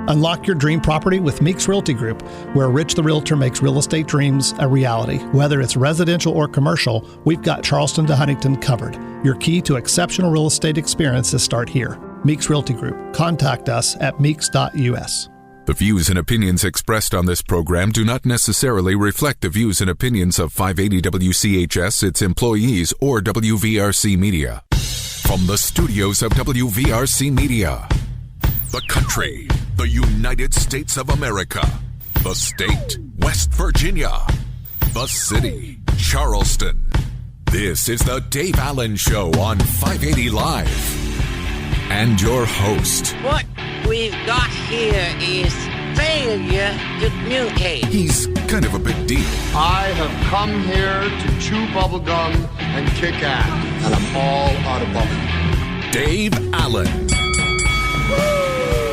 Unlock your dream property with Meeks Realty Group, where Rich the Realtor makes real estate dreams a reality. Whether it's residential or commercial, we've got Charleston to Huntington covered. Your key to exceptional real estate experiences start here. Meeks Realty Group. Contact us at meeks.us. The views and opinions expressed on this program do not necessarily reflect the views and opinions of 580 WCHS, its employees, or WVRC Media. From the studios of WVRC Media, the country, the United States of America, the state, West Virginia, the city, Charleston. This is the Dave Allen Show on 580 Live. And your host. What we've got here is failure to communicate. He's kind of a big deal. I have come here to chew bubblegum and kick ass, and I'm all out of bubblegum. Dave Allen.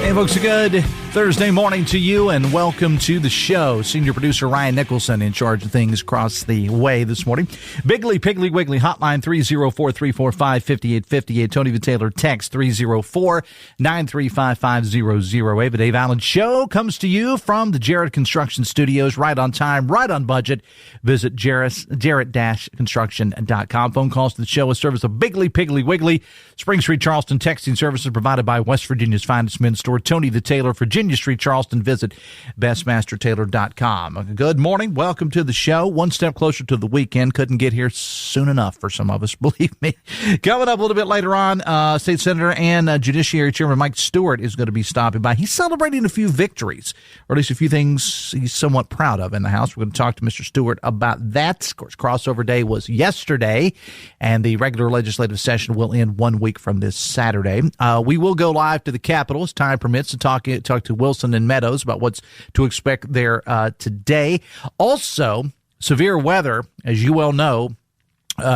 Hey, folks, a good Thursday morning to you, and welcome to the show. Senior producer Ryan Nicholson in charge of things across the way this morning. Bigly, Piggly, Wiggly, hotline 304-345-5858. Tony the Taylor, text 304-935-5008. The Dave Allen Show comes to you from the Jarrett Construction Studios, right on time, right on budget. Visit jarrett-construction.com. Phone calls to the show, a service of Bigly, Piggly, Wiggly. Spring Street, Charleston, texting services provided by West Virginia's finest men's store, Tony the Taylor, Virginia Street, Charleston. Visit bestmastertaylor.com. Good morning. Welcome to the show. One step closer to the weekend. Couldn't get here soon enough for some of us, believe me. Coming up a little bit later on, State Senator and Judiciary Chairman Mike Stuart is going to be stopping by. He's celebrating a few victories, or at least a few things he's somewhat proud of in the House. We're going to talk to Mr. Stuart about that. Of course, crossover day was yesterday, and the regular legislative session will end 1 week from this Saturday. We will go live to the Capitol as time permits to talk to Wilson and Meadows about what's to expect there today. Also, severe weather, as you well know,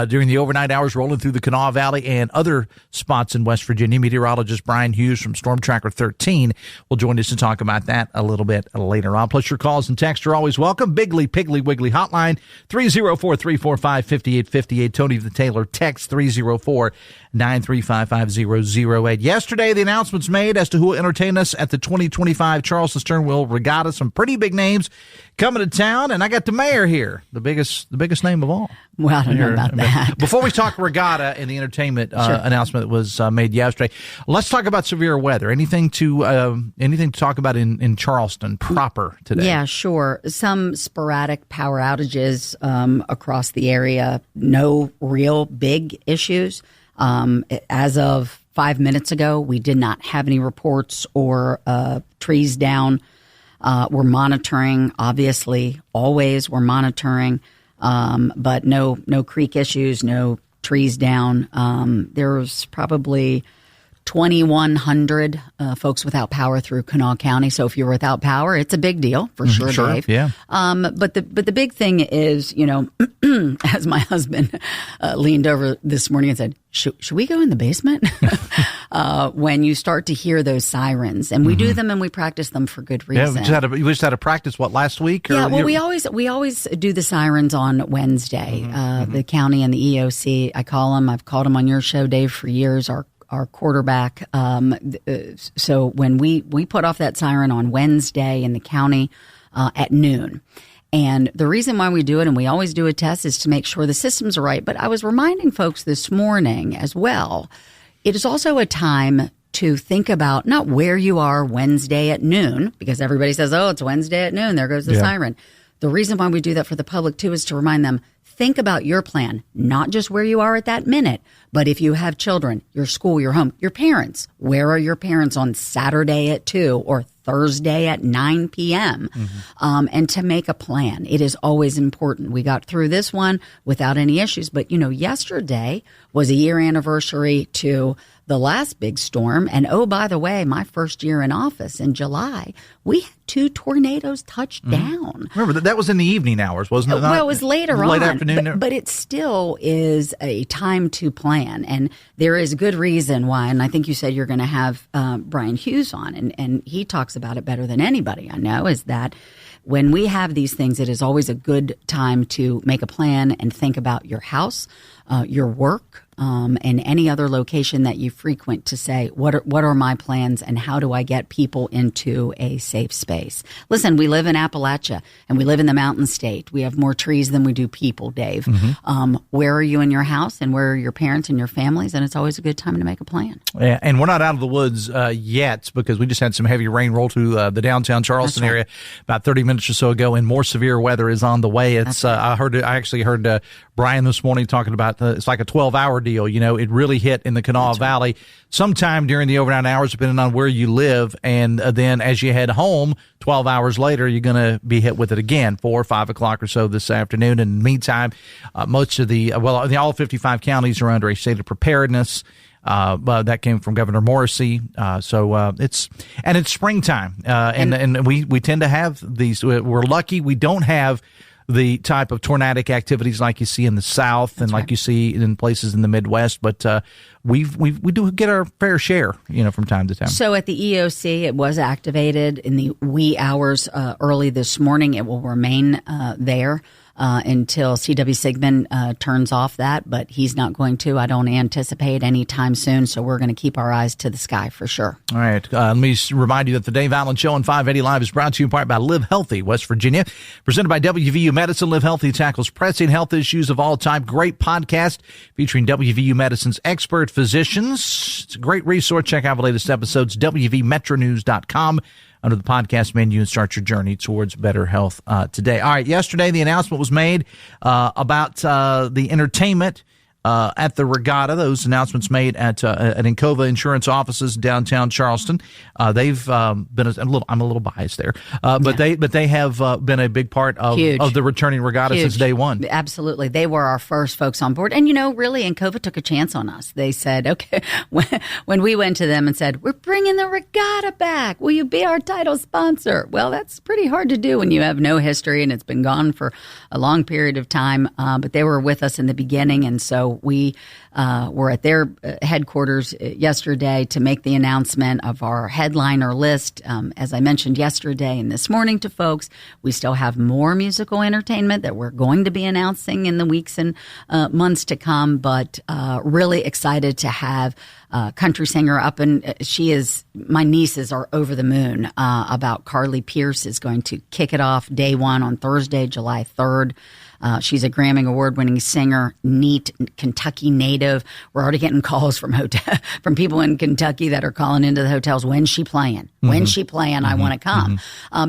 during the overnight hours rolling through the Kanawha Valley and other spots in West Virginia. Meteorologist Bryan Hughes from StormTracker 13 will join us to talk about that a little bit later on. Plus, your calls and texts are always welcome. Bigly, Piggly, Wiggly hotline 304-345-5858. Tony the Taylor, text 304-935-5008. Yesterday, the announcements made as to who will entertain us at the 2025 Charleston Stern Wheel Regatta. Some pretty big names coming to town, and I got the mayor here, the biggest name of all. Well, I don't know about that. Before we talk regatta and the entertainment announcement that was made yesterday, let's talk about severe weather. Anything to talk about in Charleston proper today? Yeah, sure. Some sporadic power outages across the area. No real big issues. As of 5 minutes ago, we did not have any reports or trees down. We're monitoring, obviously, always we're monitoring. But no creek issues, no trees down. There's probably 2,100 folks without power through Kanawha County. So if you're without power, it's a big deal for sure, Dave. Yeah. But the big thing is, as my husband leaned over this morning and said, should we go in the basement? When you start to hear those sirens, and we do them and we practice them for good reason. Yeah, we just had a practice, last week? Yeah, well, we always do the sirens on Wednesday. The county and the EOC, I call them. I've called them on your show, Dave, for years. Our quarterback. So when we put off that siren on Wednesday in the county at noon. And the reason why we do it, and we always do a test, is to make sure the systems are right. But I was reminding folks this morning as well, it is also a time to think about not where you are Wednesday at noon, because everybody says, oh, it's Wednesday at noon, there goes the siren. The reason why we do that for the public, too, is to remind them, think about your plan, not just where you are at that minute, but if you have children, your school, your home, your parents. Where are your parents on Saturday at 2 or Thursday at 9 p.m.? And to make a plan. It is always important. We got through this one without any issues. But, yesterday was a year anniversary to the last big storm. And, oh, by the way, my first year in office in July, we had 2 tornadoes touch down. Remember, that was in the evening hours, wasn't it? Well, it was later on. Late afternoon. But it still is a time to plan. And there is good reason why. And I think you said you're going to have Bryan Hughes on. And he talks about it better than anybody I know, is that when we have these things, it is always a good time to make a plan and think about your house, your work, and any other location that you frequent to say, what are my plans and how do I get people into a safe space? Listen, we live in Appalachia and we live in the Mountain State. We have more trees than we do people, Dave. Where are you in your house and where are your parents and your families? And it's always a good time to make a plan. Yeah, and we're not out of the woods yet because we just had some heavy rain roll through the downtown Charleston area about 30 minutes or so ago, and more severe weather is on the way. It's I actually heard Bryan this morning talking about it's like a 12-hour deal. You know, it really hit in the Kanawha Valley sometime during the overnight hours, depending on where you live, and then as you head home 12 hours later, you're going to be hit with it again, 4 or 5 o'clock or so this afternoon. And in the meantime, most of the all 55 counties are under a state of preparedness. But that came from Governor Morrissey. So it's springtime, and we tend to have these. We're lucky we don't have the type of tornadic activities like you see in the South and like you see in places in the Midwest, but we do get our fair share, from time to time. So at the EOC, it was activated in the wee hours early this morning. It will remain there until C.W. Sigmund turns off that, but he's not going to. I don't anticipate any time soon, so we're going to keep our eyes to the sky for sure. All right. Let me remind you that the Dave Allen Show on 580 Live is brought to you in part by Live Healthy, West Virginia. Presented by WVU Medicine, Live Healthy tackles pressing health issues of all time. Great podcast featuring WVU Medicine's expert physicians. It's a great resource. Check out the latest episodes, WVMetronews.com. Under the podcast menu and start your journey towards better health today. All right, yesterday the announcement was made about the entertainment at the Regatta. Those announcements made at Encova Insurance offices downtown Charleston. They've been I'm a little biased there, but they have been a big part of the returning Regatta since day one. Absolutely, they were our first folks on board, and really, Encova took a chance on us. They said, okay, when we went to them and said, we're bringing the Regatta back, will you be our title sponsor? Well, that's pretty hard to do when you have no history and it's been gone for a long period of time. But they were with us in the beginning, and so we were at their headquarters yesterday to make the announcement of our headliner list. As I mentioned yesterday and this morning to folks, we still have more musical entertainment that we're going to be announcing in the weeks and months to come, but really excited to have country singer up, and my nieces are over the moon about Carly Pierce is going to kick it off day one on Thursday, July 3rd. She's a Grammy Award-winning singer, neat Kentucky native. We're already getting calls from people in Kentucky that are calling into the hotels. When's she playing? When's she playing? I want to come.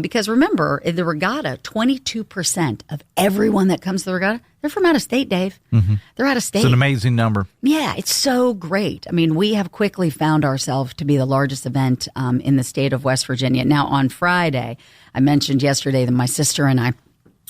Because remember, in the Regatta, 22% of everyone that comes to the Regatta, they're from out of state, Dave. They're out of state. It's an amazing number. Yeah, it's so great. I mean, we have quickly found ourselves to be the largest event in the state of West Virginia. Now, on Friday, I mentioned yesterday that my sister and I,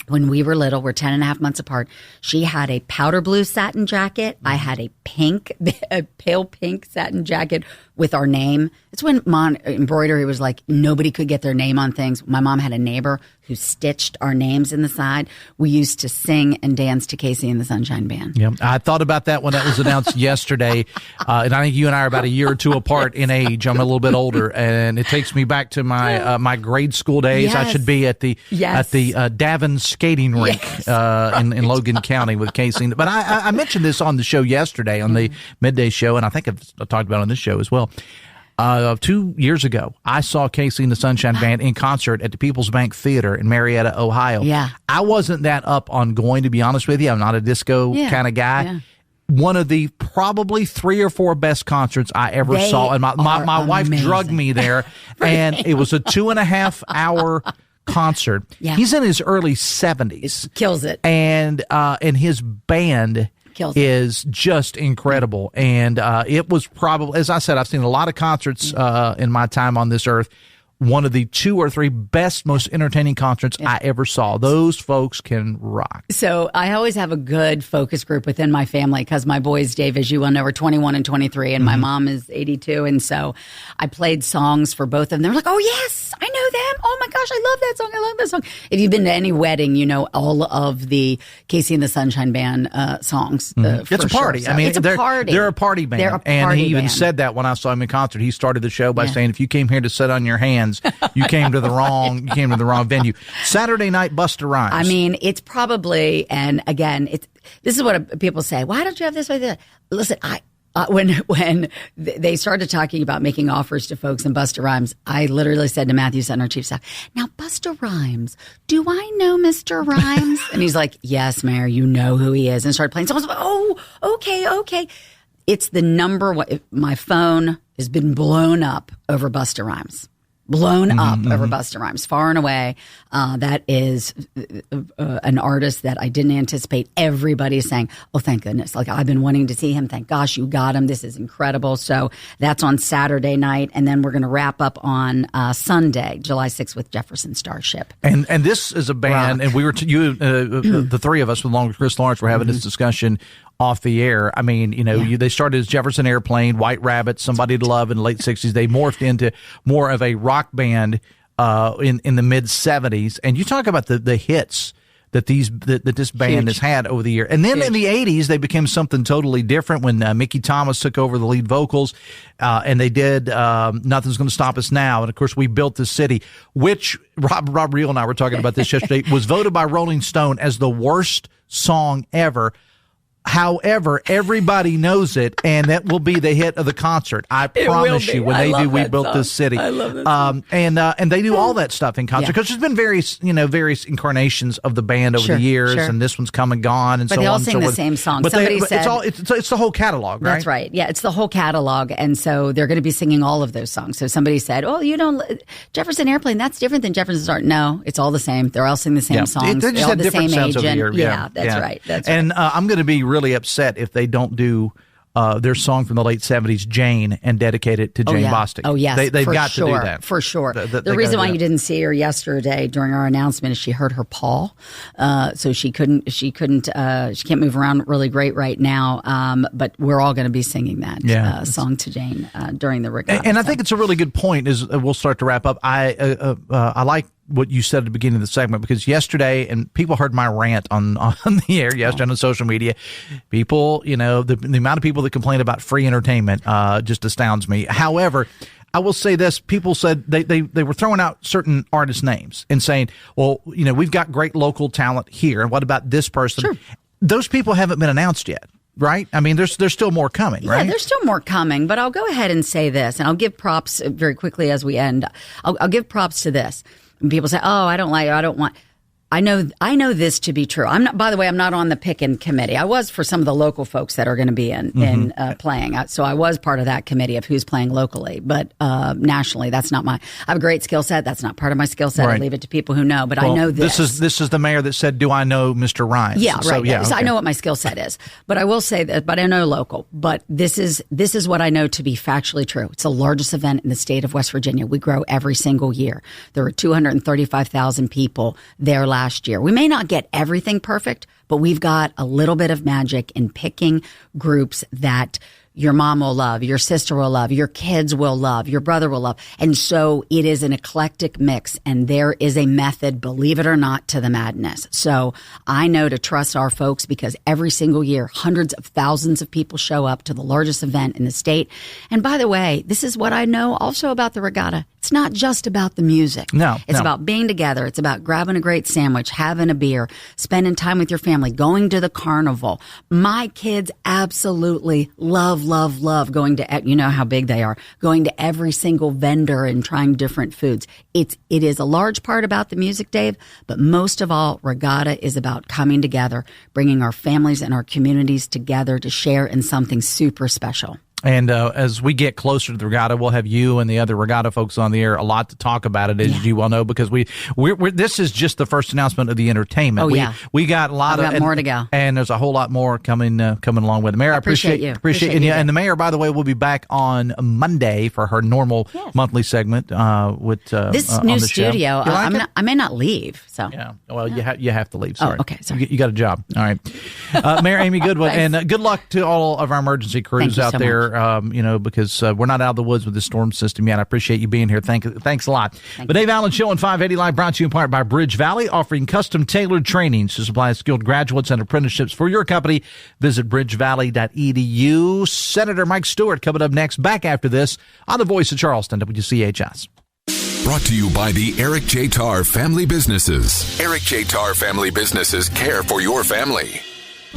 when we were little, we're 10 and a half months apart, she had a powder blue satin jacket. I had a pale pink satin jacket with our name. It's when embroidery was like nobody could get their name on things. My mom had a neighbor who stitched our names in the side. We used to sing and dance to Casey and the Sunshine Band. Yeah, I thought about that when that was announced yesterday. And I think you and I are about a year or two apart in age. I'm a little bit older, and it takes me back to my my grade school days. Yes. I should be at the Davin skating rink in Logan County with Casey. But I mentioned this on the show yesterday on the midday show, and I think I've talked about it on this show as well. 2 years ago, I saw Casey and the Sunshine Band in concert at the People's Bank Theater in Marietta, Ohio. Yeah. I wasn't that up on going, to be honest with you. I'm not a disco kind of guy. Yeah. One of the probably 3 or 4 best concerts I ever saw. And my wife drugged me there, and it was a 2.5 hour concert. Yeah. He's in his early 70s. Kills it. And his band is just incredible. And it was probably, as I said, I've seen a lot of concerts in my time on this earth. One of the 2 or 3 best, most entertaining concerts I ever saw. Those folks can rock. So I always have a good focus group within my family because my boys, Dave, as you well know, are 21 and 23, and my mom is 82. And so I played songs for both of them. They're like, oh, yes, I know know them? Oh my gosh, I love that song. I love that song. If you've been to any wedding, you know all of the Casey and the Sunshine Band songs. It's a party. Sure. I mean, it's a party. They're a party band. They're a party and he even band. said that when I saw him in concert. He started the show by saying, if you came here to sit on your hands, you came to the wrong venue. Saturday night, Busta Rhymes. I mean, it's probably, and again, this is what people say. Why don't you have this way? That? Listen, when they started talking about making offers to folks in Busta Rhymes, I literally said to Matthew Sutton, our chief staff, now Busta Rhymes, do I know Mr. Rhymes? And he's like, yes, Mayor, you know who he is. And started playing. Someone's like, oh, okay. It's the number one. My phone has been blown up over Busta Rhymes. Blown up over Busta Rhymes, far and away. That is an artist that I didn't anticipate. Everybody's saying, oh, thank goodness. Like, I've been wanting to see him. Thank gosh you got him. This is incredible. So that's on Saturday night. And then we're going to wrap up on Sunday, July 6th with Jefferson Starship. And this is a band, and we were, the three of us, along with Chris Lawrence, were having this discussion off the air. I mean, they started as Jefferson Airplane, White Rabbit, Somebody to Love in the late 60s. They morphed into more of a rock band in the mid 70s. And you talk about the hits that this band has had over the year. And then in the 80s, they became something totally different when Mickey Thomas took over the lead vocals, and they did Nothing's Gonna Stop Us Now. And of course, We Built This City, which Rob Reel and I were talking about this yesterday, was voted by Rolling Stone as the worst song ever. However, everybody knows it, and that will be the hit of the concert. I promise you, when they do We Built This City. I love that song. And they do all that stuff in concert, because there's been various incarnations of the band over the years, and this one's come and gone, and but so on. But they all and sing so the forth. same song. But Somebody said it's the whole catalog, right? That's right. Yeah, it's the whole catalog, and so they're going to be singing all of those songs. So somebody said, "Oh, you don't Jefferson Airplane? That's different than Jefferson Starship." No, it's all the same. They're all singing the same songs. They just all had the different same sounds over the agent. year. Yeah, that's right. That's right. And I'm going to be really upset if they don't do their song from the late 70s, Jane, and dedicate it to Jane Bostic. Oh, yes. They've got sure, to do that. For sure. The reason why you didn't see her yesterday during our announcement is she hurt her paw. So she can't move around really great right now. But we're all going to be singing that song to Jane during the Regatta. And I think it's a really good point as we'll start to wrap up. I like what you said at the beginning of the segment, because yesterday, and people heard my rant on the air yesterday on social media, people, the amount of people that complain about free entertainment just astounds me. However, I will say this, people said they were throwing out certain artist names and saying, well, we've got great local talent here, and what about this person? Sure. Those people haven't been announced yet. Right? I mean, there's still more coming, right? Yeah, there's still more coming, but I'll go ahead and say this, and I'll give props very quickly as we end. I'll give props to this. And people say, "Oh, I don't want." I know this to be true. I'm not. By the way, I'm not on the pick-in committee. I was for some of the local folks that are going to be in playing. So I was part of that committee of who's playing locally, but nationally, that's not my. I have a great skill set. That's not part of my skill set. Right. I leave it to people who know. But I know this. This is the mayor that said, "Do I know Mr. Rhymes?" Yeah, so, right. Yeah, So okay. I know what my skill set is, but I will say that. But I know local. But this is what I know to be factually true. It's the largest event in the state of West Virginia. We grow every single year. There were 235,000 people there last year. We may not get everything perfect, but we've got a little bit of magic in picking groups that your mom will love, your sister will love, your kids will love, your brother will love. And so it is an eclectic mix, and there is a method, believe it or not, to the madness. So I know to trust our folks, because every single year, hundreds of thousands of people show up to the largest event in the state. And by the way, this is what I know also about the Regatta. It's not just about the music. It's about being together. It's about grabbing a great sandwich, having a beer, spending time with your family, going to the carnival. My kids absolutely love going to, you know how big they are, going to every single vendor and trying different foods. It is a large part about the music, Dave, but most of all, Regatta is about coming together, bringing our families and our communities together to share in something super special. And as we get closer to the Regatta, we'll have you and the other Regatta folks on the air a lot to talk about it, as you well know, because we're this is just the first announcement of the entertainment. We got a lot of more to go, and there's a whole lot more coming along with it. Mayor, I appreciate you. And the mayor, by the way, will be back on Monday for her normal monthly segment with this on new the studio. Show. I may not leave. So yeah, well, you have to leave. Sorry. Oh, okay, sorry. You got a job. All right, Mayor Amy Goodwin, and good luck to all of our emergency crews out there. here, because we're not out of the woods with the storm system yet. I appreciate you being here. Thanks a lot. The Dave Allen Show on 580 Live brought to you in part by Bridge Valley, offering custom-tailored trainings to supply skilled graduates and apprenticeships for your company. Visit bridgevalley.edu. Senator Mike Stuart coming up next, back after this on the Voice of Charleston, WCHS. Brought to you by the Eric J. Tarr Family Businesses. Eric J. Tarr Family Businesses care for your family.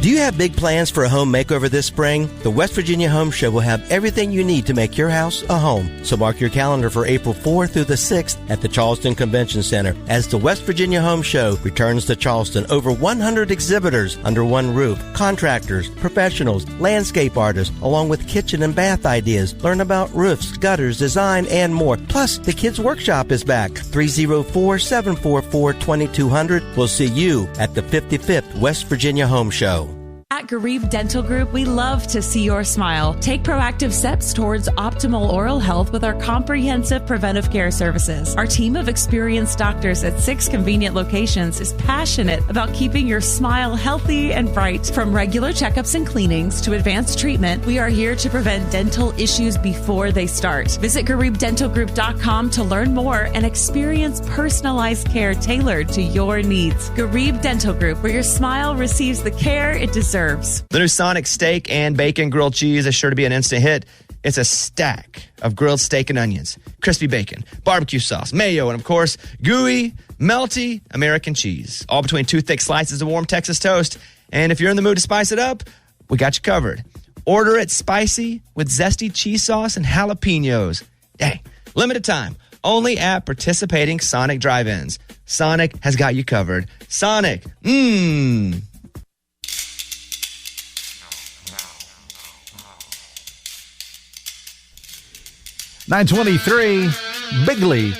Do you have big plans for a home makeover this spring? The West Virginia Home Show will have everything you need to make your house a home. So mark your calendar for April 4th through the 6th at the Charleston Convention Center as the West Virginia Home Show returns to Charleston. Over 100 exhibitors under one roof, contractors, professionals, landscape artists, along with kitchen and bath ideas. Learn about roofs, gutters, design, and more. Plus, the Kids Workshop is back. 304-744-2200. We'll see you at the 55th West Virginia Home Show. At Garib Dental Group, we love to see your smile. Take proactive steps towards optimal oral health with our comprehensive preventive care services. Our team of experienced doctors at 6 convenient locations is passionate about keeping your smile healthy and bright. From regular checkups and cleanings to advanced treatment, we are here to prevent dental issues before they start. Visit GaribDentalGroup.com to learn more and experience personalized care tailored to your needs. Garib Dental Group, where your smile receives the care it deserves. The new Sonic Steak and Bacon Grilled Cheese is sure to be an instant hit. It's a stack of grilled steak and onions, crispy bacon, barbecue sauce, mayo, and of course, gooey, melty American cheese, all between 2 thick slices of warm Texas toast. And if you're in the mood to spice it up, we got you covered. Order it spicy with zesty cheese sauce and jalapenos. Dang, limited time, only at participating Sonic drive-ins. Sonic has got you covered. Sonic, 923, Piggly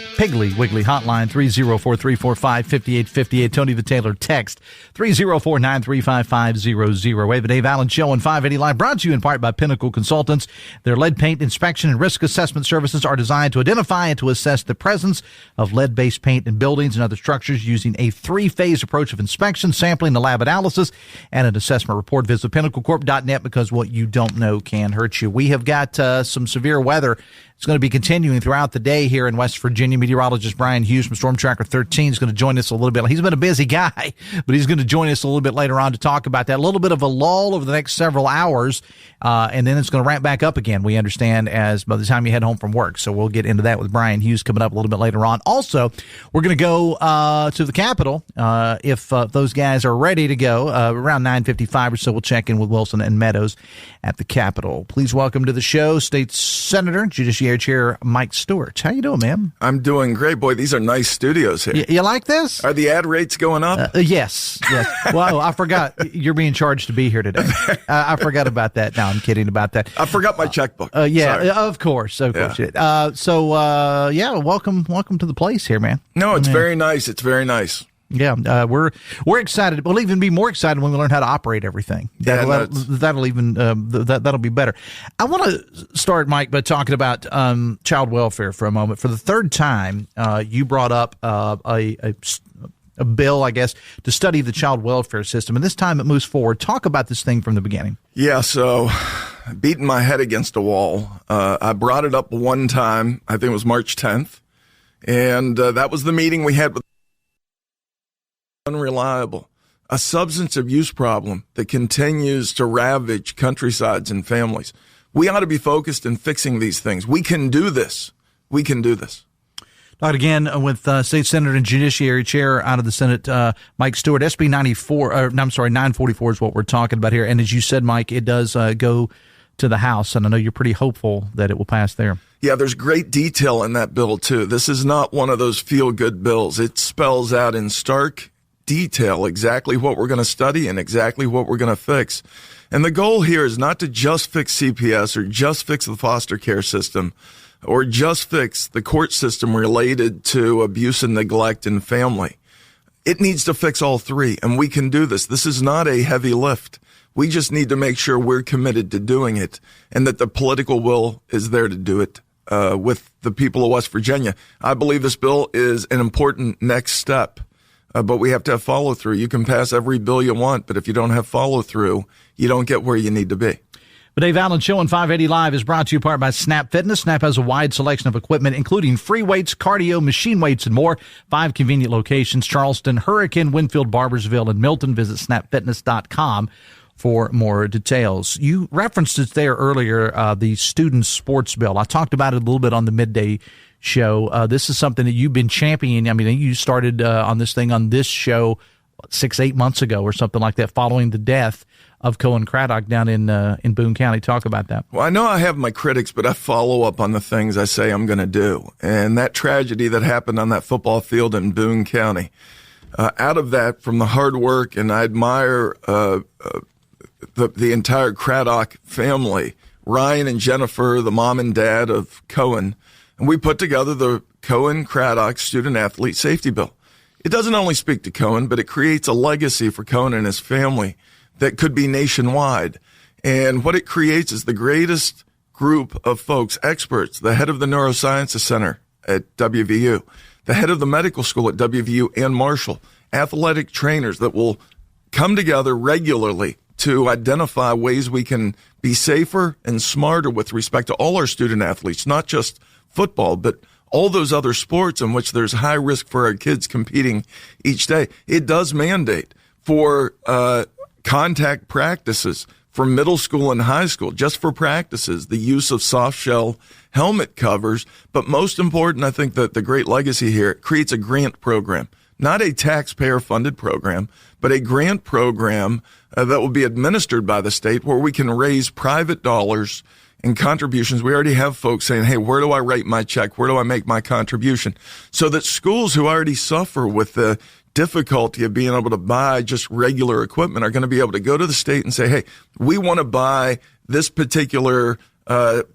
Wiggly hotline, 304-345-5858. Tony the Taylor text, 304-935-500. We have the Dave Allen Show on 580 Live, brought to you in part by Pinnacle Consultants. Their lead paint inspection and risk assessment services are designed to identify and to assess the presence of lead-based paint in buildings and other structures using a 3-phase approach of inspection, sampling, the lab analysis, and an assessment report. Visit pinnaclecorp.net because what you don't know can hurt you. We have got some severe weather. It's going to be continuing throughout the day here in West Virginia. Meteorologist Bryan Hughes from StormTracker 13 is going to join us a little bit. He's been a busy guy, but he's going to join us a little bit later on to talk about that. A little bit of a lull over the next several hours, and then it's going to ramp back up again, we understand, as by the time you head home from work. So we'll get into that with Bryan Hughes coming up a little bit later on. Also, we're going to go to the Capitol if those guys are ready to go. Around 9:55 or so, we'll check in with Wilson and Meadows at the Capitol. Please welcome to the show State Senator, Judiciary Chair Mike Stuart. How you doing, man? I'm doing great, boy. These are nice studios here. You like this? Are the ad rates going up? Yes. Well, I forgot you're being charged to be here today. I forgot about that. No, I'm kidding about that. I forgot my checkbook. Yeah, Sorry. of course. Welcome to the place here, man. No, it's very nice. It's very nice. Yeah, we're excited. We'll even be more excited when we learn how to operate everything. That'll be better. I want to start, Mike, by talking about child welfare for a moment. For the third time, you brought up a bill, I guess, to study the child welfare system, and this time it moves forward. Talk about this thing from the beginning. Yeah, so beating my head against a wall. I brought it up one time. I think it was March 10th, and that was the meeting we had with unreliable, a substance abuse problem that continues to ravage countrysides and families. We ought to be focused in fixing these things. We can do this. We can do this. Talked again with State Senator and Judiciary Chair out of the Senate, Mike Stuart. SB 944 is what we're talking about here. And as you said, Mike, it does go to the House, and I know you're pretty hopeful that it will pass there. Yeah, there's great detail in that bill, too. This is not one of those feel-good bills. It spells out in stark detail exactly what we're going to study and exactly what we're going to fix. And the goal here is not to just fix CPS or just fix the foster care system or just fix the court system related to abuse and neglect in family. It needs to fix all three, and we can do this. This is not a heavy lift. We just need to make sure we're committed to doing it and that the political will is there to do it with the people of West Virginia. I believe this bill is an important next step. But we have to have follow-through. You can pass every bill you want, but if you don't have follow-through, you don't get where you need to be. The Dave Allen Show on 580 Live is brought to you in part by Snap Fitness. Snap has a wide selection of equipment, including free weights, cardio, machine weights, and more. 5 convenient locations: Charleston, Hurricane, Winfield, Barbersville, and Milton. Visit snapfitness.com for more details. You referenced it there earlier, the student sports bill. I talked about it a little bit on the midday show. This is something that you've been championing. I mean, you started on this show 6-8 months ago or something like that, following the death of Cohen Craddock down in Boone County. Talk about that. Well, I know I have my critics, but I follow up on the things I say I'm going to do. And that tragedy that happened on that football field in Boone County, out of that, from the hard work, and I admire the entire Craddock family, Ryan and Jennifer, the mom and dad of Cohen, and we put together the Cohen Craddock Student Athlete Safety Bill. It doesn't only speak to Cohen, but it creates a legacy for Cohen and his family that could be nationwide. And what it creates is the greatest group of folks, experts, the head of the Neurosciences Center at WVU, the head of the medical school at WVU and Marshall, athletic trainers that will come together regularly to identify ways we can be safer and smarter with respect to all our student athletes, not just football, but all those other sports in which there's high risk for our kids competing each day. It does mandate for contact practices for middle school and high school, just for practices, the use of soft shell helmet covers. But most important, I think that the great legacy here, it creates a grant program, not a taxpayer-funded program, but a grant program that will be administered by the state where we can raise private dollars and contributions. We already have folks saying, hey, where do I write my check? Where do I make my contribution? So that schools who already suffer with the difficulty of being able to buy just regular equipment are going to be able to go to the state and say, hey, we want to buy this particular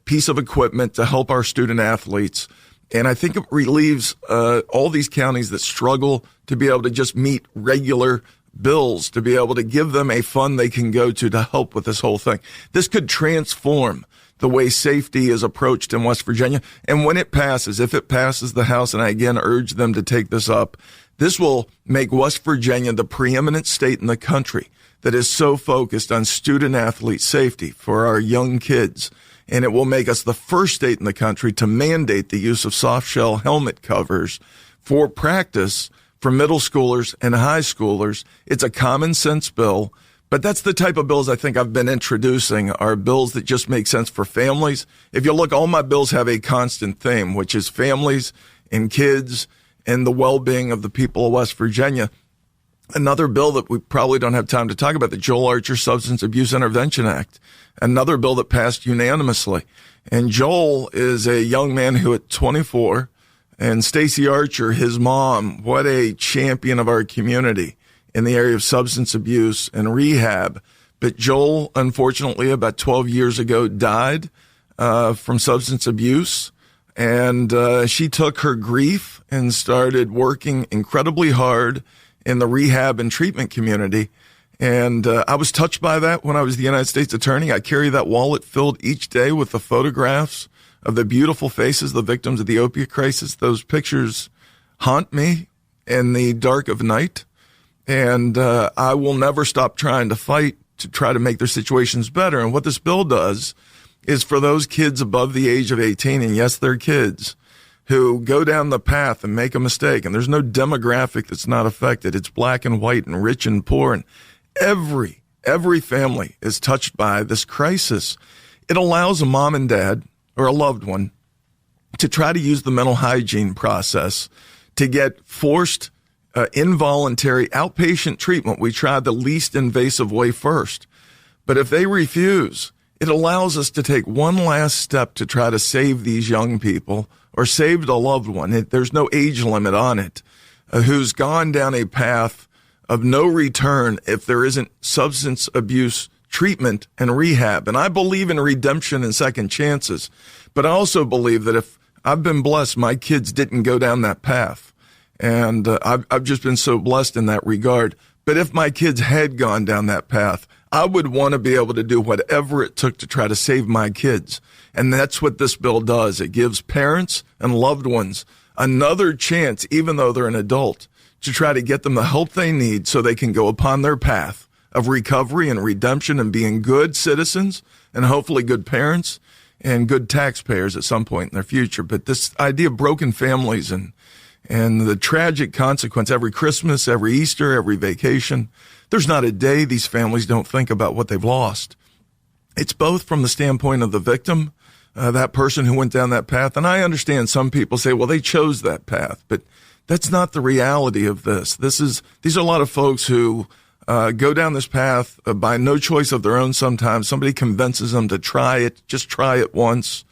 piece of equipment to help our student athletes. And I think it relieves all these counties that struggle to be able to just meet regular bills, to be able to give them a fund they can go to help with this whole thing. This could transform the way safety is approached in West Virginia. And when it passes, if it passes the House, and I again urge them to take this up, this will make West Virginia the preeminent state in the country that is so focused on student athlete safety for our young kids. And it will make us the first state in the country to mandate the use of soft shell helmet covers for practice for middle schoolers and high schoolers. It's a common sense bill, but that's the type of bills I think I've been introducing, are bills that just make sense for families. If you look, all my bills have a constant theme, which is families and kids and the well-being of the people of West Virginia. Another bill that we probably don't have time to talk about, the Joel Archer Substance Abuse Intervention Act, another bill that passed unanimously. And Joel is a young man who at 24, and Stacy Archer, his mom, what a champion of our community in the area of substance abuse and rehab. But Joel, unfortunately, about 12 years ago, died from substance abuse. And she took her grief and started working incredibly hard in the rehab and treatment community. And I was touched by that when I was the United States Attorney. I carry that wallet filled each day with the photographs of the beautiful faces, the victims of the opiate crisis. Those pictures haunt me in the dark of night. And I will never stop trying to fight to try to make their situations better. And what this bill does is for those kids above the age of 18, and yes, they're kids, who go down the path and make a mistake. And there's no demographic that's not affected. It's black and white and rich and poor. And every family is touched by this crisis. It allows a mom and dad or a loved one to try to use the mental hygiene process to get forced involuntary outpatient treatment. We try the least invasive way first. But if they refuse, it allows us to take one last step to try to save these young people or save a loved one. There's no age limit on it, who's gone down a path of no return if there isn't substance abuse treatment and rehab. And I believe in redemption and second chances, but I also believe that if I've been blessed, my kids didn't go down that path. And I've just been so blessed in that regard. But if my kids had gone down that path, I would want to be able to do whatever it took to try to save my kids. And that's what this bill does. It gives parents and loved ones another chance, even though they're an adult, to try to get them the help they need so they can go upon their path of recovery and redemption and being good citizens and hopefully good parents and good taxpayers at some point in their future. But this idea of broken families and the tragic consequence every Christmas, every Easter, every vacation, there's not a day these families don't think about what they've lost. It's both from the standpoint of the victim, that person who went down that path. And I understand some people say, well, they chose that path, but that's not the reality of this. These are a lot of folks who go down this path by no choice of their own sometimes. Somebody convinces them to try it, just try it once.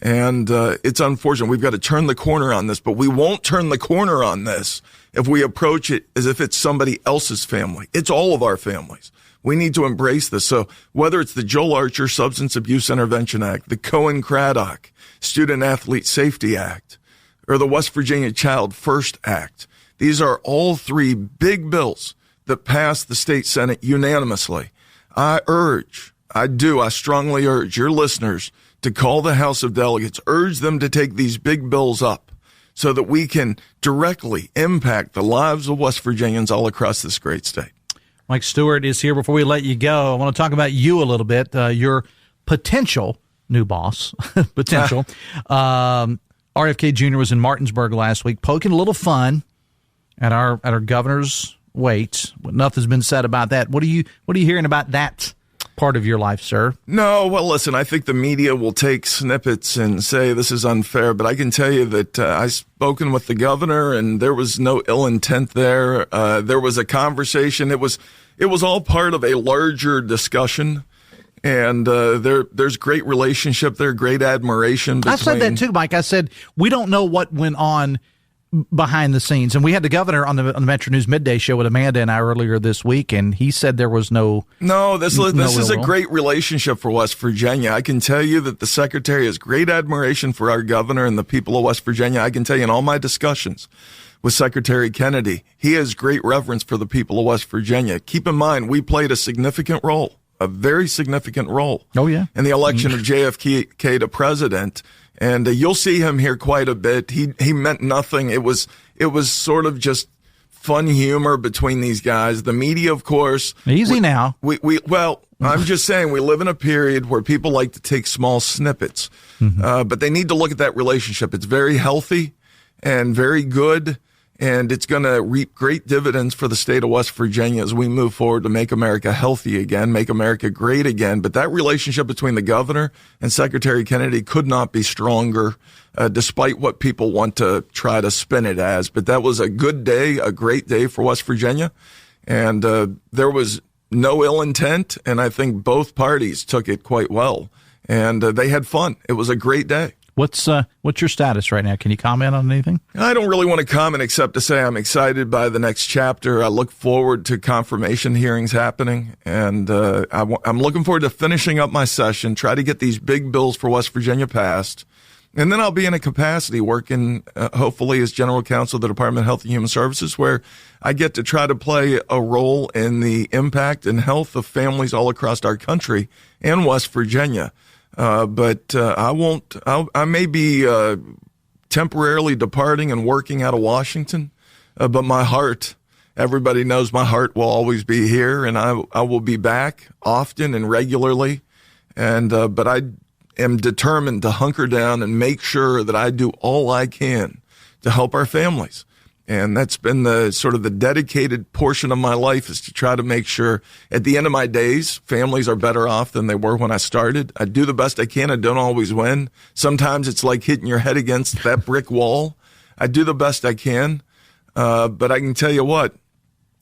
And it's unfortunate. We've got to turn the corner on this, but we won't turn the corner on this if we approach it as if it's somebody else's family. It's all of our families. We need to embrace this. So whether it's the Joel Archer Substance Abuse Intervention Act, the Cohen-Craddock Student Athlete Safety Act, or the West Virginia Child First Act, these are all three big bills that passed the state Senate unanimously. I strongly urge your listeners to call the House of Delegates, urge them to take these big bills up so that we can directly impact the lives of West Virginians all across this great state. Mike Stuart is here. Before we let you go, I want to talk about you a little bit, your potential new boss, RFK Jr. was in Martinsburg last week, poking a little fun at our governor's weight. Nothing's been said about that. What are you hearing about that part of your life, sir? No, well, listen, I think the media will take snippets and say this is unfair, but I can tell you that I've spoken with the governor, and there was no ill intent there. There was a conversation. It was all part of a larger discussion, and there's great relationship there, great admiration between. I said that too, Mike. I said we don't know what went on behind the scenes, and we had the governor on the Metro News Midday Show with Amanda and I earlier this week, and he said there was this is a great relationship for West Virginia. I can tell you that the secretary has great admiration for our governor and the people of West Virginia. I can tell you in all my discussions with Secretary Kennedy, he has great reverence for the people of West Virginia. Keep in mind, we played a very significant role. Oh yeah, in the election of JFK to president. And you'll see him here quite a bit. He meant nothing. It was sort of just fun humor between these guys. The media, of course. Easy now. I'm just saying we live in a period where people like to take small snippets, but they need to look at that relationship. It's very healthy and very good, and it's going to reap great dividends for the state of West Virginia as we move forward to make America healthy again, make America great again. But that relationship between the governor and Secretary Kennedy could not be stronger, despite what people want to try to spin it as. But that was a good day, a great day for West Virginia. And there was no ill intent, and I think both parties took it quite well. And they had fun. It was a great day. What's your status right now? Can you comment on anything? I don't really want to comment except to say I'm excited by the next chapter. I look forward to confirmation hearings happening, and I'm looking forward to finishing up my session, try to get these big bills for West Virginia passed, and then I'll be in a capacity working, hopefully, as general counsel of the Department of Health and Human Services, where I get to try to play a role in the impact and health of families all across our country and West Virginia. But I may be temporarily departing and working out of Washington, but my heart, everybody knows my heart will always be here, and I will be back often and regularly. And but I am determined to hunker down and make sure that I do all I can to help our families. And that's been the sort of the dedicated portion of my life, is to try to make sure at the end of my days, families are better off than they were when I started. I do the best I can. I don't always win. Sometimes it's like hitting your head against that brick wall. I do the best I can. But I can tell you what,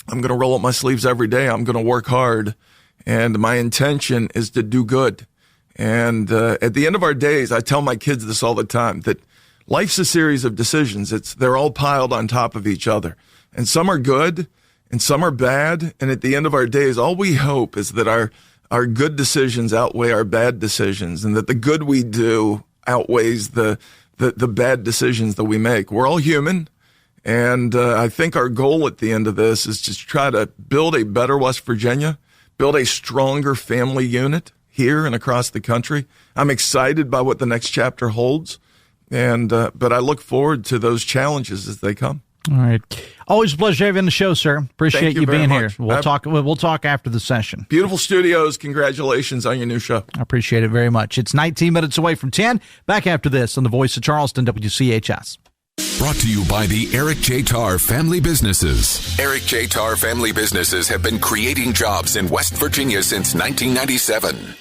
I'm going to roll up my sleeves every day. I'm going to work hard. And my intention is to do good. And at the end of our days, I tell my kids this all the time, that life's a series of decisions. They're all piled on top of each other. And some are good and some are bad. And at the end of our days, all we hope is that our good decisions outweigh our bad decisions, and that the good we do outweighs the bad decisions that we make. We're all human. And I think our goal at the end of this is to try to build a better West Virginia, build a stronger family unit here and across the country. I'm excited by what the next chapter holds. And but I look forward to those challenges as they come. All right. Always a pleasure having you on the show, sir. Appreciate you being here. We'll talk after the session. Beautiful studios. Congratulations on your new show. I appreciate it very much. It's 19 minutes away from 10. Back after this on the Voice of Charleston, WCHS. Brought to you by the Eric J. Tarr Family Businesses. Eric J. Tarr Family Businesses have been creating jobs in West Virginia since 1997.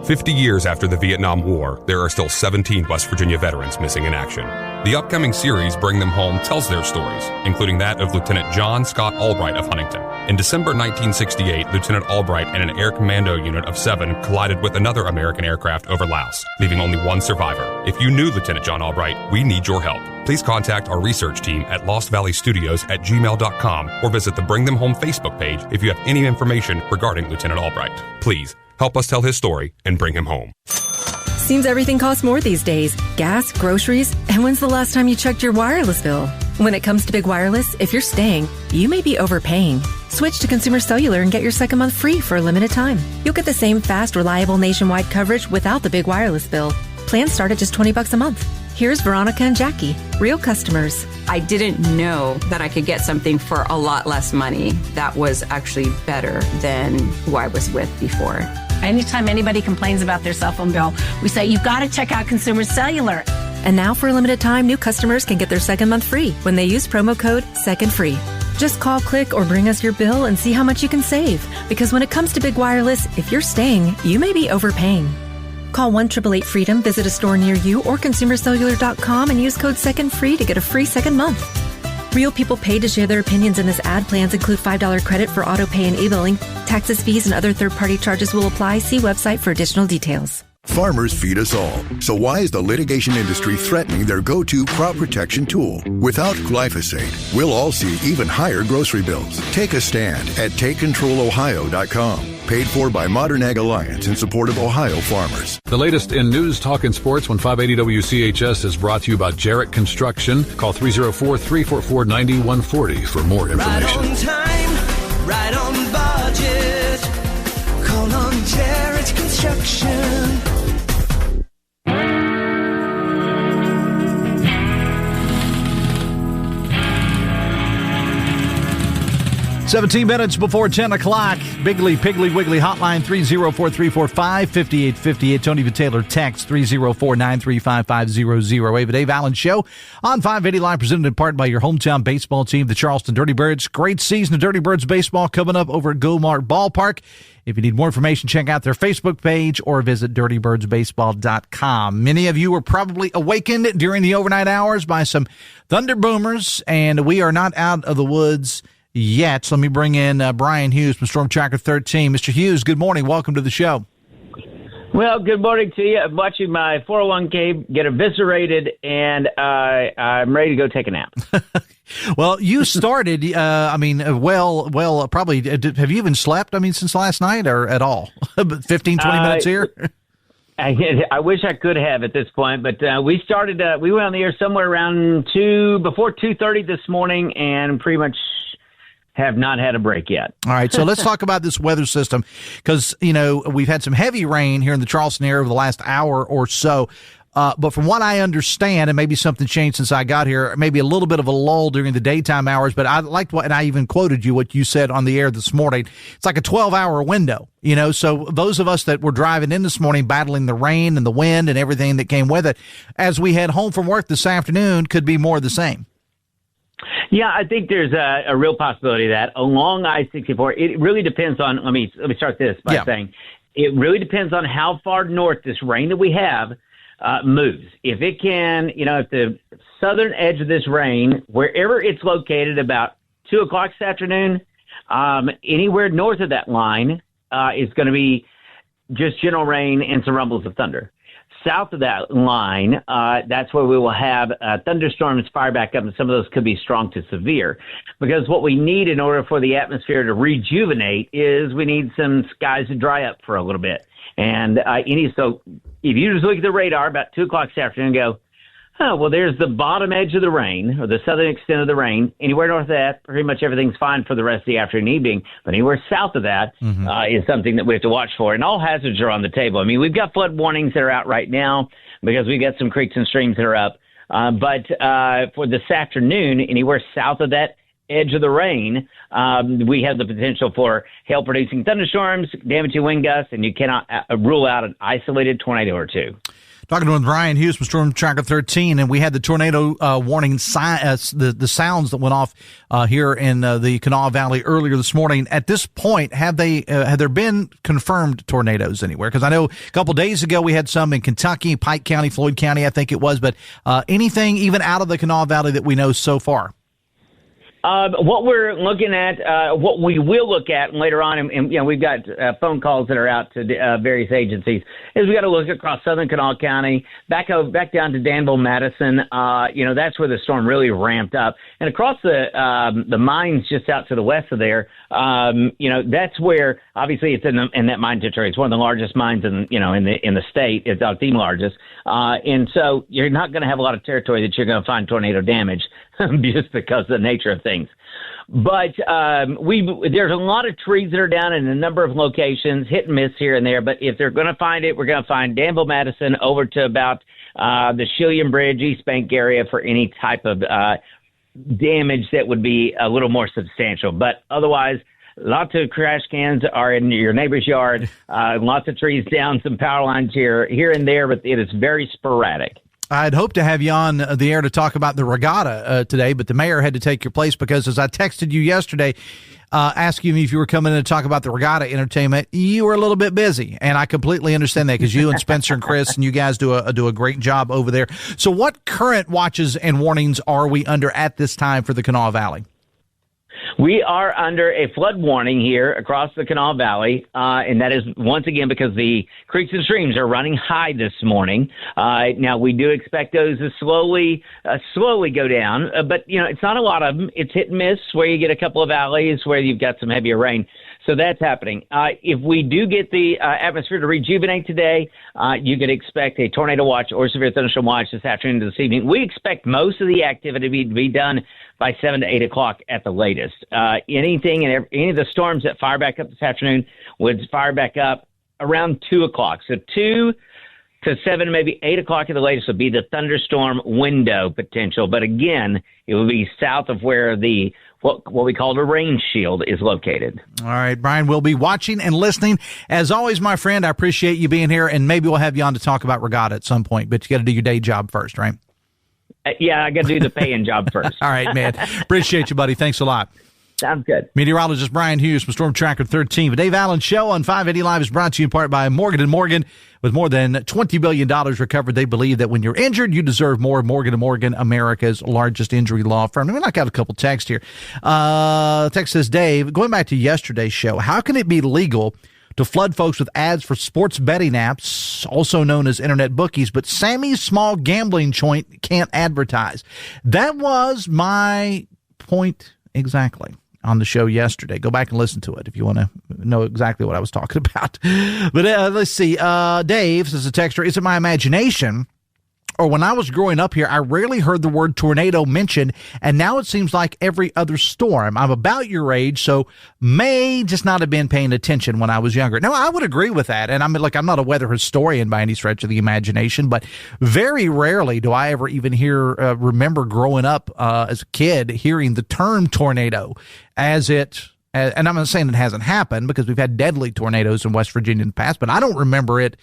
50 years after the Vietnam War, there are still 17 West Virginia veterans missing in action. The upcoming series, Bring Them Home, tells their stories, including that of Lieutenant John Scott Albright of Huntington. In December 1968, Lieutenant Albright and an air commando unit of 7 collided with another American aircraft over Laos, leaving only one survivor. If you knew Lieutenant John Albright, we need your help. Please contact our research team at lostvalleystudios@gmail.com or visit the Bring Them Home Facebook page if you have any information regarding Lieutenant Albright. Please help us tell his story and bring him home. Seems everything costs more these days. Gas, groceries, and when's the last time you checked your wireless bill? When it comes to Big Wireless, if you're staying, you may be overpaying. Switch to Consumer Cellular and get your second month free for a limited time. You'll get the same fast, reliable nationwide coverage without the big wireless bill. Plans start at just $20 a month. Here's Veronica and Jackie, real customers. I didn't know that I could get something for a lot less money that was actually better than who I was with before. Anytime anybody complains about their cell phone bill, we say, you've got to check out Consumer Cellular. And now for a limited time, new customers can get their second month free when they use promo code SECONDFREE. Just call, click, or bring us your bill and see how much you can save. Because when it comes to Big Wireless, if you're staying, you may be overpaying. Call 1-888-FREEDOM, visit a store near you, or consumercellular.com and use code SECONDFREE to get a free second month. Real people paid to share their opinions in this ad. Plans include $5 credit for auto pay and e-billing. Taxes, fees, and other third-party charges will apply. See website for additional details. Farmers feed us all. So why is the litigation industry threatening their go-to crop protection tool? Without glyphosate, we'll all see even higher grocery bills. Take a stand at TakeControlOhio.com. Paid for by Modern Ag Alliance in support of Ohio farmers. The latest in news, talk, and sports when 580 WCHS is brought to you by Jarrett Construction. Call 304-344-9140 for more information. Right on time, right on budget. Call on Jarrett Construction. 17 minutes before 10 o'clock. Biggly, Piggly, Wiggly hotline 304-345-5858. Tony Taylor text 304-935-5008. The Dave Allen Show on 580 Live, presented in part by your hometown baseball team, the Charleston Dirty Birds. Great season of Dirty Birds baseball coming up over at Go-Mart Ballpark. If you need more information, check out their Facebook page or visit dirtybirdsbaseball.com. Many of you were probably awakened during the overnight hours by some thunder boomers, and we are not out of the woods yet. So let me bring in Bryan Hughes from StormTracker 13. Mr. Hughes, good morning. Welcome to the show. Well, good morning to you. I'm watching my 401k get eviscerated, and I'm ready to go take a nap. Well, you started, probably, have you even slept, since last night or at all? 15, 20 minutes here? I wish I could have at this point, but we started, we went on the air somewhere around before 2:30 this morning, and pretty much have not had a break yet. All right, so let's talk about this weather system, because, we've had some heavy rain here in the Charleston area over the last hour or so. But from what I understand, and maybe something changed since I got here, maybe a little bit of a lull during the daytime hours, but I liked and I even quoted what you said on the air this morning. It's like a 12-hour window, so those of us that were driving in this morning, battling the rain and the wind and everything that came with it, as we head home from work this afternoon, could be more of the same. Yeah, I think there's a real possibility of that. Along I-64, it really depends on, let me start this by saying, it really depends on how far north this rain that we have moves. If it can, if the southern edge of this rain, wherever it's located about 2 o'clock this afternoon, anywhere north of that line is going to be just general rain and some rumbles of thunder. South of that line, that's where we will have thunderstorms fire back up, and some of those could be strong to severe. Because what we need in order for the atmosphere to rejuvenate is we need some skies to dry up for a little bit. And so if you just look at the radar about 2 o'clock this afternoon and go, oh, well, there's the bottom edge of the rain, or the southern extent of the rain. Anywhere north of that, pretty much everything's fine for the rest of the afternoon evening. But anywhere south of that is something that we have to watch for. And all hazards are on the table. We've got flood warnings that are out right now because we've got some creeks and streams that are up. But for this afternoon, anywhere south of that edge of the rain, we have the potential for hail-producing thunderstorms, damaging wind gusts, and you cannot rule out an isolated tornado or two. Talking with Bryan Hughes from StormTracker 13, and we had the tornado warning the sounds that went off here in the Kanawha Valley earlier this morning. At this point, have there been confirmed tornadoes anywhere? Because I know a couple days ago we had some in Kentucky, Pike County, Floyd County, I think it was. But anything even out of the Kanawha Valley that we know so far? What we're looking at, what we will look at later on, and we've got phone calls that are out to various agencies, is we got to look across southern Kanawha County, back down to Danville, Madison. That's where the storm really ramped up, and across the mines just out to the west of there. That's where obviously it's in that mine territory. It's one of the largest mines in the state. It's the largest, and so you're not going to have a lot of territory that you're going to find tornado damage. Just because of the nature of things. But there's a lot of trees that are down in a number of locations, hit and miss here and there. But if they're going to find it, we're going to find Danville, Madison, over to about the Shillian Bridge, East Bank area for any type of damage that would be a little more substantial. But otherwise, lots of trash cans are in your neighbor's yard, lots of trees down, some power lines here and there, but it is very sporadic. I'd hoped to have you on the air to talk about the Regatta today, but the mayor had to take your place because as I texted you yesterday asking you if you were coming in to talk about the Regatta entertainment, you were a little bit busy, and I completely understand that because you and Spencer and Chris and you guys do a great job over there. So what current watches and warnings are we under at this time for the Kanawha Valley? We are under a flood warning here across the Kanawha Valley, and that is once again because the creeks and streams are running high this morning. Now, we do expect those to slowly go down, but it's not a lot of them. It's hit and miss where you get a couple of valleys where you've got some heavier rain. So that's happening. If we do get the atmosphere to rejuvenate today, you could expect a tornado watch or severe thunderstorm watch this afternoon to this evening. We expect most of the activity to be done by 7 to 8 o'clock at the latest. Any of the storms that fire back up this afternoon would fire back up around 2 o'clock. So 2 to 7, maybe 8 o'clock at the latest would be the thunderstorm window potential. But again, it will be south of where the what we call the rain shield is located. All right, Bryan, we'll be watching and listening. As always, my friend, I appreciate you being here, and maybe we'll have you on to talk about Regatta at some point, but you got to do your day job first, right? Yeah, I got to do the paying job first. All right, man. Appreciate you, buddy. Thanks a lot. Sounds good. Meteorologist Bryan Hughes from StormTracker 13. The Dave Allen Show on 580 Live is brought to you in part by Morgan & Morgan. With more than $20 billion recovered, they believe that when you're injured, you deserve more. Morgan & Morgan, America's largest injury law firm. Let me knock out a couple texts here. Text says, Dave, going back to yesterday's show, how can it be legal to flood folks with ads for sports betting apps, also known as internet bookies, but Sammy's small gambling joint can't advertise? That was my point exactly on the show yesterday. Go back and listen to it if you want to know exactly what I was talking about. But let's see. Dave says a texter, is it my imagination? Or when I was growing up here, I rarely heard the word tornado mentioned, and now it seems like every other storm. I'm about your age, so may just not have been paying attention when I was younger. No, I would agree with that, and I'm not a weather historian by any stretch of the imagination, but very rarely do I ever even remember growing up as a kid hearing the term tornado and I'm not saying it hasn't happened because we've had deadly tornadoes in West Virginia in the past, but I don't remember it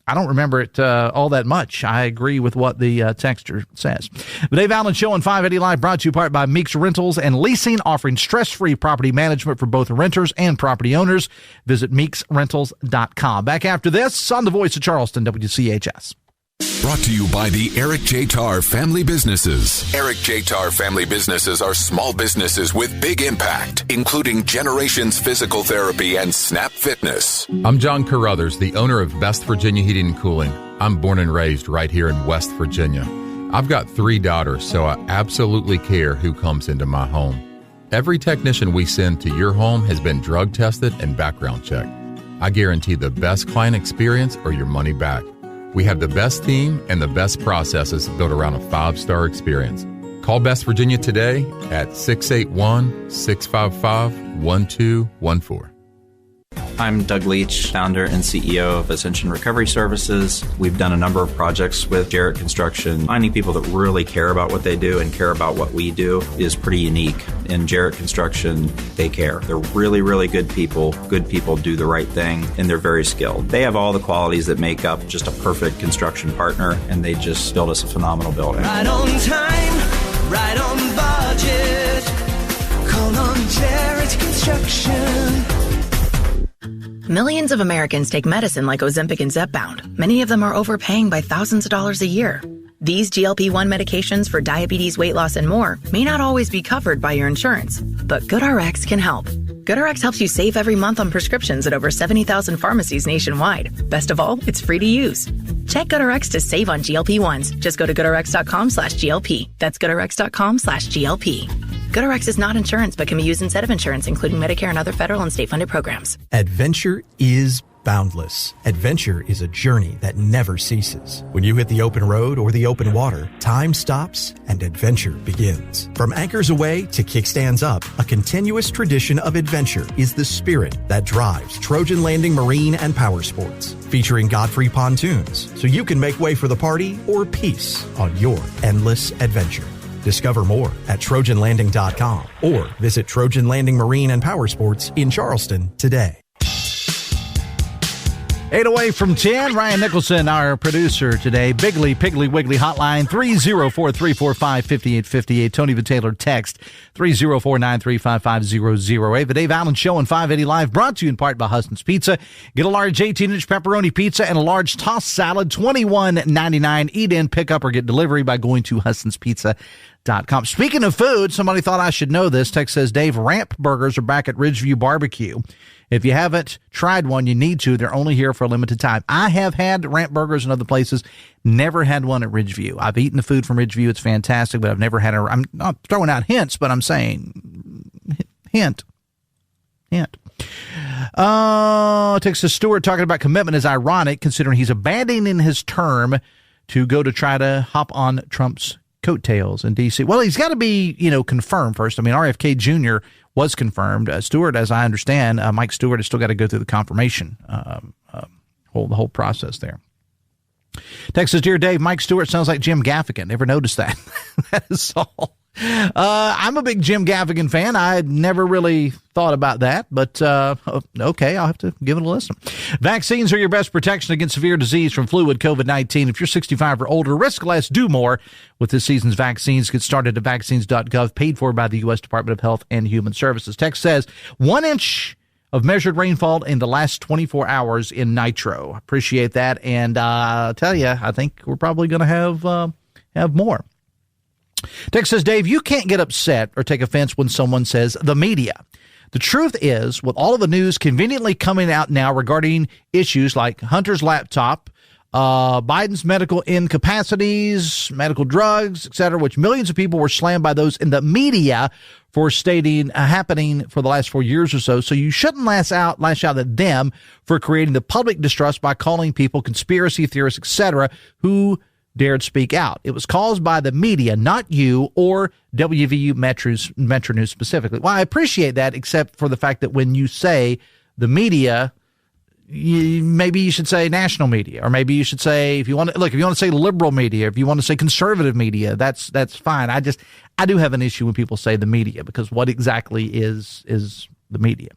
all that much. I agree with what the texter says. The Dave Allen Show on 580 Live brought to you in part by Meeks Rentals and Leasing, offering stress-free property management for both renters and property owners. Visit meeksrentals.com. Back after this on the Voice of Charleston, WCHS. Brought to you by the Eric J. Tarr Family Businesses. Eric J. Tarr Family Businesses are small businesses with big impact, including Generations Physical Therapy and Snap Fitness. I'm John Carruthers, the owner of Best Virginia Heating and Cooling. I'm born and raised right here in West Virginia. I've got 3 daughters, so I absolutely care who comes into my home. Every technician we send to your home has been drug tested and background checked. I guarantee the best client experience or your money back. We have the best team and the best processes built around a 5-star experience. Call Best Virginia today at 681-655-1214. I'm Doug Leach, founder and CEO of Ascension Recovery Services. We've done a number of projects with Jarrett Construction. Finding people that really care about what they do and care about what we do is pretty unique. In Jarrett Construction, they care. They're really, really good people. Good people do the right thing, and they're very skilled. They have all the qualities that make up just a perfect construction partner, and they just build us a phenomenal building. Right on time, right on budget. Call on Jarrett Construction. Millions of Americans take medicine like Ozempic and Zepbound. Many of them are overpaying by thousands of dollars a year. These GLP-1 medications for diabetes, weight loss, and more may not always be covered by your insurance, but GoodRx can help. GoodRx helps you save every month on prescriptions at over 70,000 pharmacies nationwide. Best of all, it's free to use. Check GoodRx to save on GLP-1s. Just go to GoodRx.com/GLP. That's GoodRx.com/GLP. GoodRx is not insurance, but can be used instead of insurance, including Medicare and other federal and state-funded programs. Adventure is boundless. Adventure is a journey that never ceases. When you hit the open road or the open water, time stops and adventure begins. From anchors away to kickstands up, a continuous tradition of adventure is the spirit that drives Trojan Landing Marine and Power Sports. Featuring Godfrey pontoons, so you can make way for the party or peace on your endless adventure. Discover more at TrojanLanding.com or visit Trojan Landing Marine and Power Sports in Charleston today. 8 away from 10. Ryan Nicholson, our producer today. Bigly, Piggly, Wiggly hotline 304-345-5858. Tony the Taylor text 304-935-5008. The Dave Allen Show on 580 Live, brought to you in part by Huston's Pizza. Get a large 18-inch pepperoni pizza and a large tossed salad, $21.99. Eat in, pick up, or get delivery by going to HustonsPizza.com. Speaking of food, somebody thought I should know this. Text says, Dave, Ramp Burgers are back at Ridgeview Barbecue. If you haven't tried one, you need to. They're only here for a limited time. I have had Ramp Burgers in other places, never had one at Ridgeview. I've eaten the food from Ridgeview. It's fantastic, but I've never had I'm not throwing out hints, but I'm saying hint. Texas Stuart talking about commitment is ironic considering he's abandoning his term to go to try to hop on Trump's coattails in D.C. Well, he's got to be, confirmed first. I mean, RFK Jr. was confirmed. Stewart, as I understand, Mike Stewart has still got to go through the confirmation, the whole process there. Texas, dear Dave, Mike Stewart sounds like Jim Gaffigan. Never noticed that. That is all. I'm a big Jim Gaffigan fan. I never really thought about that, but okay, I'll have to give it a listen. Vaccines are your best protection against severe disease from flu and COVID-19. If you're 65 or older, risk less, do more with this season's vaccines. Get started at vaccines.gov, paid for by the U.S. Department of Health and Human Services. Text says 1 inch of measured rainfall in the last 24 hours in Nitro. Appreciate that, and I'll tell you, I think we're probably going to have more. Text says, Dave, you can't get upset or take offense when someone says the media. The truth is, with all of the news conveniently coming out now regarding issues like Hunter's laptop, Biden's medical incapacities, medical drugs, etc., which millions of people were slammed by those in the media for stating happening for the last 4 years or so. So you shouldn't lash out at them for creating the public distrust by calling people conspiracy theorists, etc., who dared speak out. It was caused by the media, not you or WVU Metro News specifically. Well, I appreciate that, except for the fact that when you say the media, maybe you should say national media, or maybe you should say, if you want to say liberal media, if you want to say conservative media, that's fine. I do have an issue when people say the media, because what exactly is the media?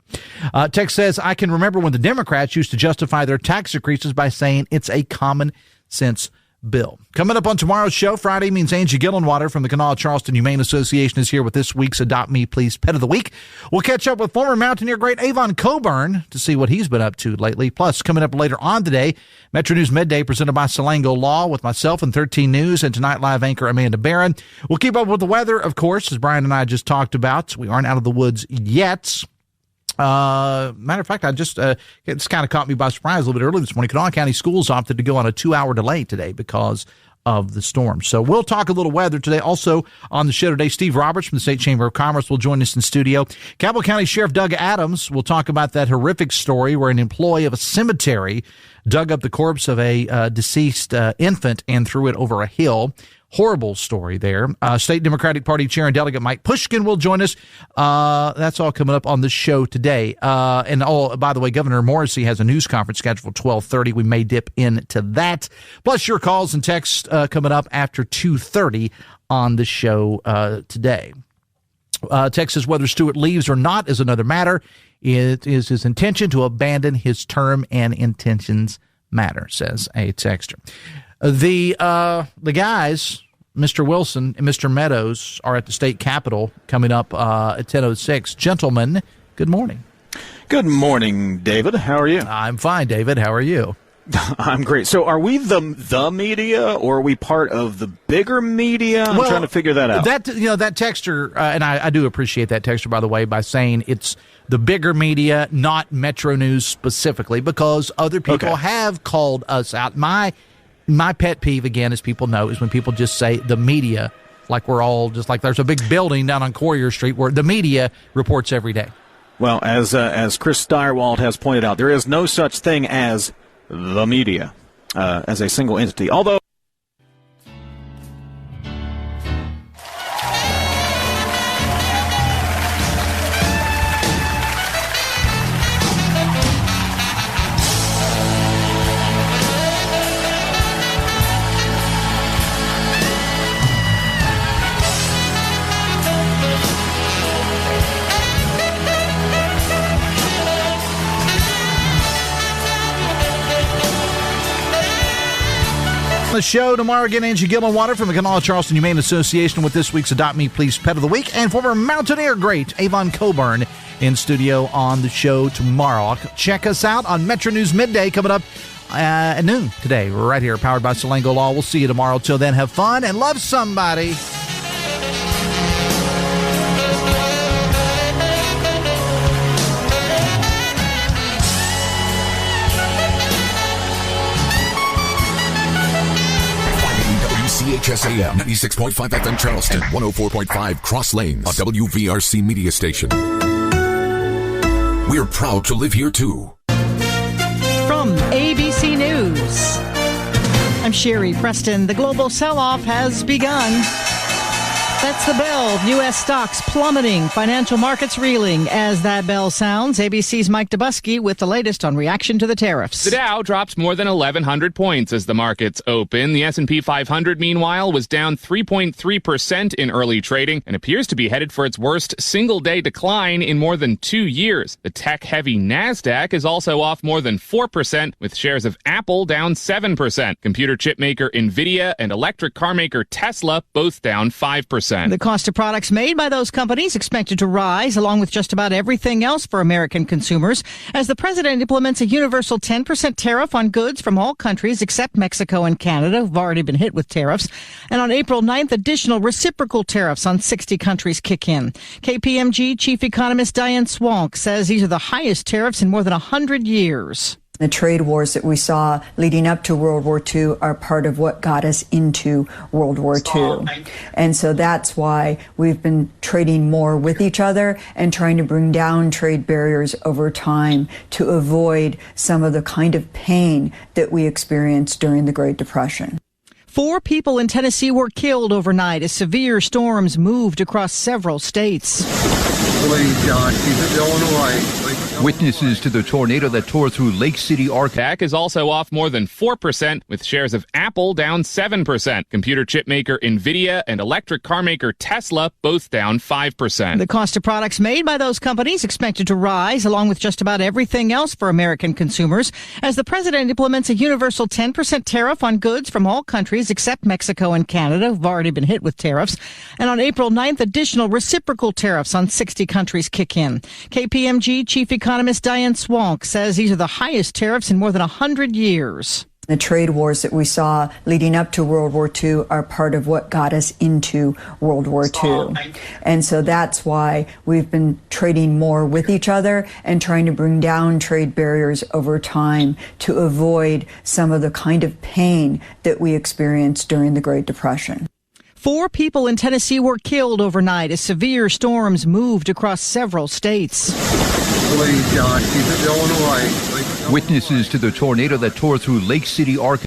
Text says, I can remember when the Democrats used to justify their tax increases by saying it's a common sense bill. Coming up on tomorrow's show, Friday means Angie Gillenwater from the Kanawha Charleston Humane Association is here with this week's Adopt Me Please Pet of the Week. We'll catch up with former mountaineer great Avon Coburn to see what he's been up to lately. Plus, coming up later on today, Metro News Midday presented by Salango Law with myself and 13 News and Tonight Live anchor Amanda Barron. We'll keep up with the weather, of course, as Brian and I just talked about. We aren't out of the woods yet. Matter of fact, it's kind of caught me by surprise a little bit early this morning. Kanawha County Schools opted to go on a 2-hour delay today because of the storm. So we'll talk a little weather today. Also on the show today, Steve Roberts from the State Chamber of Commerce will join us in studio. Cabell County Sheriff Doug Adams will talk about that horrific story where an employee of a cemetery dug up the corpse of a deceased infant and threw it over a hill. Horrible story there. State Democratic Party Chair and Delegate Mike Pushkin will join us. That's all coming up on the show today. By the way, Governor Morrissey has a news conference scheduled for 12:30. We may dip into that. Plus your calls and texts coming up after 2:30 on the show today. Texas, whether Stuart leaves or not is another matter. It is his intention to abandon his term, and intentions matter, says a texter. The guys, Mr. Wilson and Mr. Meadows, are at the state capitol coming up at 10:06. Gentlemen, good morning. Good morning, David. How are you? I'm fine, David. How are you? I'm great. So are we the media, or are we part of the bigger media? I'm trying to figure that out. That texter, and I do appreciate that texter, by the way, by saying it's the bigger media, not Metro News specifically, because other people have called us out. My pet peeve, again, as people know, is when people just say the media, like we're all just like there's a big building down on Courier Street where the media reports every day. Well, as Chris Steyerwald has pointed out, there is no such thing as the media as a single entity, although the show tomorrow again, Angie Gillenwater from the Kanawha Charleston Humane Association with this week's Adopt Me Please Pet of the Week, and former Mountaineer great Avon Coburn in studio on the show tomorrow. Check us out on Metro News Midday coming up at noon today, right here, powered by Salango Law. We'll see you tomorrow. Till then, have fun and love somebody. WCHS AM 96.5 FM Charleston, 104.5 Cross Lanes, a WVRC media station. We're proud to live here too. From ABC News, I'm Sherry Preston. The global sell-off has begun. That's the bell. U.S. stocks plummeting, financial markets reeling. As that bell sounds, ABC's Mike Dubusky with the latest on reaction to the tariffs. The Dow drops more than 1,100 points as the markets open. The S&P 500, meanwhile, was down 3.3% in early trading and appears to be headed for its worst single-day decline in more than 2 years. The tech-heavy NASDAQ is also off more than 4%, with shares of Apple down 7%. Computer chip maker NVIDIA and electric car maker Tesla both down 5%. The cost of products made by those companies expected to rise, along with just about everything else for American consumers, as the president implements a universal 10% tariff on goods from all countries except Mexico and Canada, who've already been hit with tariffs. And on April 9th, additional reciprocal tariffs on 60 countries kick in. KPMG chief economist Diane Swonk says these are the highest tariffs in more than 100 years. The trade wars that we saw leading up to World War II are part of what got us into World War II. And so that's why we've been trading more with each other and trying to bring down trade barriers over time to avoid some of the kind of pain that we experienced during the Great Depression. 4 people in Tennessee were killed overnight as severe storms moved across several states. Please, God, keep it going away. Witnesses to the tornado that tore through Lake City, Arkansas. Is also off more than 4%, with shares of Apple down 7%. Computer chip maker NVIDIA and electric car maker Tesla both down 5%. The cost of products made by those companies expected to rise, along with just about everything else for American consumers, as the president implements a universal 10% tariff on goods from all countries except Mexico and Canada, who've already been hit with tariffs. And on April 9th, additional reciprocal tariffs on 60 countries kick in. KPMG chief economist Diane Swonk says these are the highest tariffs in more than 100 years. The trade wars that we saw leading up to World War II are part of what got us into World War II. And so that's why we've been trading more with each other and trying to bring down trade barriers over time to avoid some of the kind of pain that we experienced during the Great Depression. 4 people in Tennessee were killed overnight as severe storms moved across several states. Please, God, keep it going away. Witnesses to the tornado that tore through Lake City, Arkansas.